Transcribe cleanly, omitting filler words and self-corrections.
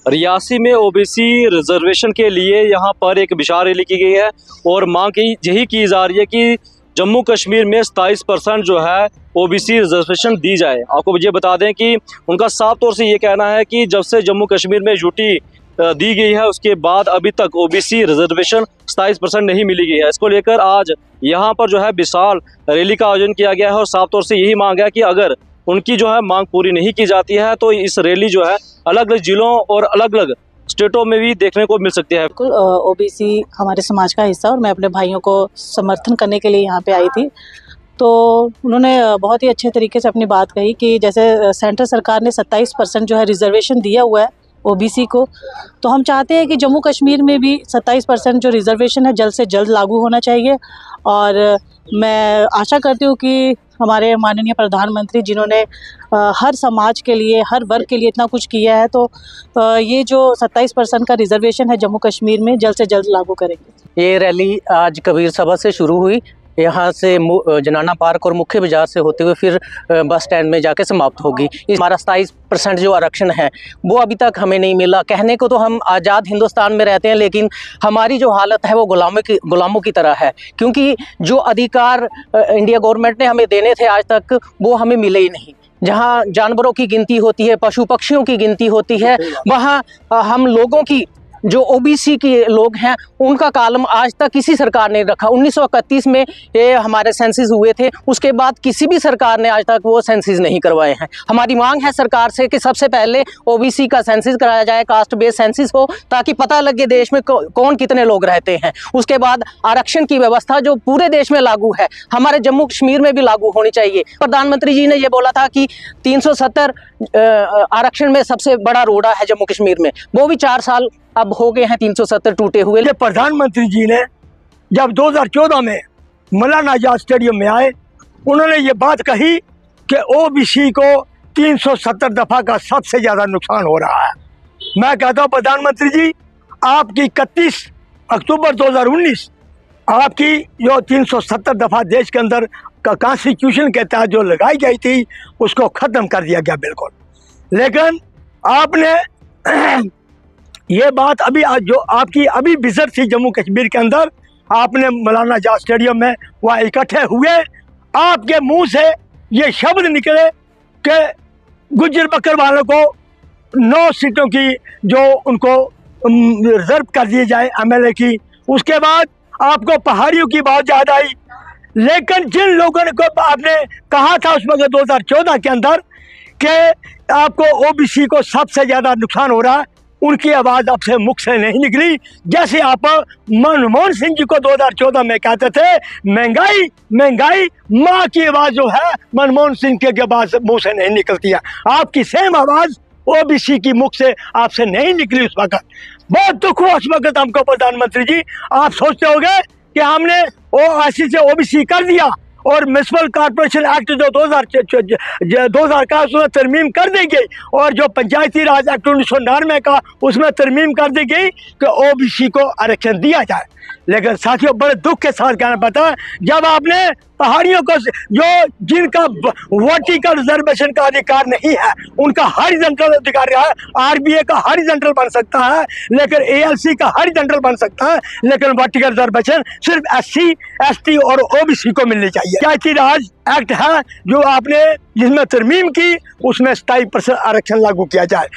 रियासी में OBC reservation के लिए यहाँ पर एक विशाल रैली की गई है और मांग यही की जा रही है कि जम्मू कश्मीर में 27% जो है ओबीसी रिजर्वेशन दी जाए। आपको ये बता दें कि उनका साफ तौर से ये कहना है कि जब से जम्मू कश्मीर में यूटी दी गई है उसके बाद अभी तक ओबीसी रिजर्वेशन 27% नहीं मिली गई है। इसको लेकर आज यहाँ पर जो है विशाल रैली का आयोजन किया गया है और साफ तौर से यही मांग है कि अगर उनकी जो है मांग पूरी नहीं की जाती है तो इस रैली जो है अलग अलग जिलों और अलग अलग स्टेटों में भी देखने को मिल सकती है। ओबीसी हमारे समाज का हिस्सा और मैं अपने भाइयों को समर्थन करने के लिए यहाँ पे आई थी। तो उन्होंने बहुत ही अच्छे तरीके से अपनी बात कही कि जैसे सेंट्रल सरकार ने 27% जो है रिजर्वेशन दिया हुआ है ओबीसी को, तो हम चाहते हैं कि जम्मू कश्मीर में भी 27% जो रिजर्वेशन है जल्द से जल्द लागू होना चाहिए। और मैं आशा करती हूँ कि हमारे माननीय प्रधानमंत्री जिन्होंने हर समाज के लिए, हर वर्ग के लिए इतना कुछ किया है, तो ये जो 27% का रिजर्वेशन है जम्मू कश्मीर में जल्द से जल्द लागू करेंगे। ये रैली आज कबीर सभा से शुरू हुई, यहाँ से जनाना पार्क और मुख्य बाजार से होते हुए फिर बस स्टैंड में जाके समाप्त होगी। हमारा 27% जो आरक्षण है वो अभी तक हमें नहीं मिला। कहने को तो हम आज़ाद हिंदुस्तान में रहते हैं, लेकिन हमारी जो हालत है वो गुलामों की तरह है, क्योंकि जो अधिकार इंडिया गवर्नमेंट ने हमें देने थे आज तक वो हमें मिले ही नहीं। जहाँ जानवरों की गिनती होती है, पशु पक्षियों की गिनती होती है, वहाँ हम लोगों की जो ओबीसी के लोग हैं उनका कॉलम आज तक किसी सरकार ने रखा। 1931 में ये हमारे सेंसिस हुए थे, उसके बाद किसी भी सरकार ने आज तक वो सेंसिस नहीं करवाए हैं। हमारी मांग है सरकार से कि सबसे पहले ओबीसी का सेंसिस कराया जाए, कास्ट बेस्ड सेंसिस हो, ताकि पता लगे देश में कौन कितने लोग रहते हैं। उसके बाद आरक्षण की व्यवस्था जो पूरे देश में लागू है हमारे जम्मू कश्मीर में भी लागू होनी चाहिए। प्रधानमंत्री जी ने ये बोला था कि 370 आरक्षण में सबसे बड़ा रोड़ा है जम्मू कश्मीर में, वो भी 4 साल अब हो गए हैं 370 टूटे हुए। प्रधानमंत्री जी ने जब 2014 में मौलाना आजाद स्टेडियम में आए, उन्होंने ये बात कही कि ओबीसी को 370 दफा का सबसे ज्यादा नुकसान हो रहा है। मैं कहता हूँ प्रधानमंत्री जी, आपकी 31 अक्टूबर 2019 आपकी जो 370 दफा देश के अंदर का कॉन्स्टिट्यूशन के तहत जो लगाई गई थी उसको खत्म कर दिया गया बिल्कुल। लेकिन आपने ये बात अभी जो आपकी अभी विजिट थी जम्मू कश्मीर के अंदर, आपने मौलाना आजाद स्टेडियम में वहाँ इकट्ठे हुए, आपके मुंह से ये शब्द निकले कि गुज्जर बकर वालों को 9 सीटों की जो उनको रिजर्व कर दिए जाए एमएलए की। उसके बाद आपको पहाड़ियों की बात याद आई, लेकिन जिन लोगों ने को आपने कहा था उस वक्त 2014 के अंदर कि आपको ओबीसी को सबसे ज़्यादा नुकसान हो रहा है, उनकी आवाज़ आपसे मुख से नहीं निकली। जैसे आप मनमोहन सिंह जी को 2014 में कहते थे महंगाई महंगाई, माँ की आवाज़ जो है मनमोहन सिंह के मुँह से नहीं निकलती है, आपकी सेम आवाज़ ओबीसी की मुख से आपसे नहीं निकली उस वक्त। बहुत दुख हुआ उस वक्त हमको प्रधानमंत्री जी। आप सोचते होंगे कि हमने ओआईसी से ओबीसी कर दिया और म्यूनसिपल कॉर्पोरेशन एक्ट जो 2000 का उसमें तरमीम कर दी गई, और जो पंचायती राज एक्ट 1999 का उसमें तरमीम कर दी गई कि ओबीसी को आरक्षण दिया जाए। लेकिन साथियों, बड़े दुख के साथ कहना पड़ता है, जब आपने पहाड़ियों को जो जिनका वर्टिकल रिजर्वेशन का अधिकार नहीं है उनका हॉरिजॉन्टल अधिकार है, आरबीए का हॉरिजॉन्टल बन सकता है, लेकिन एएलसी का हॉरिजॉन्टल बन सकता है, लेकिन वर्टिकल रिजर्वेशन सिर्फ एससी, एसटी और ओबीसी को मिलनी चाहिए। पंचायती राज एक्ट है जो आपने जिसमें तरमीम की उसमें 27% आरक्षण लागू किया जाए।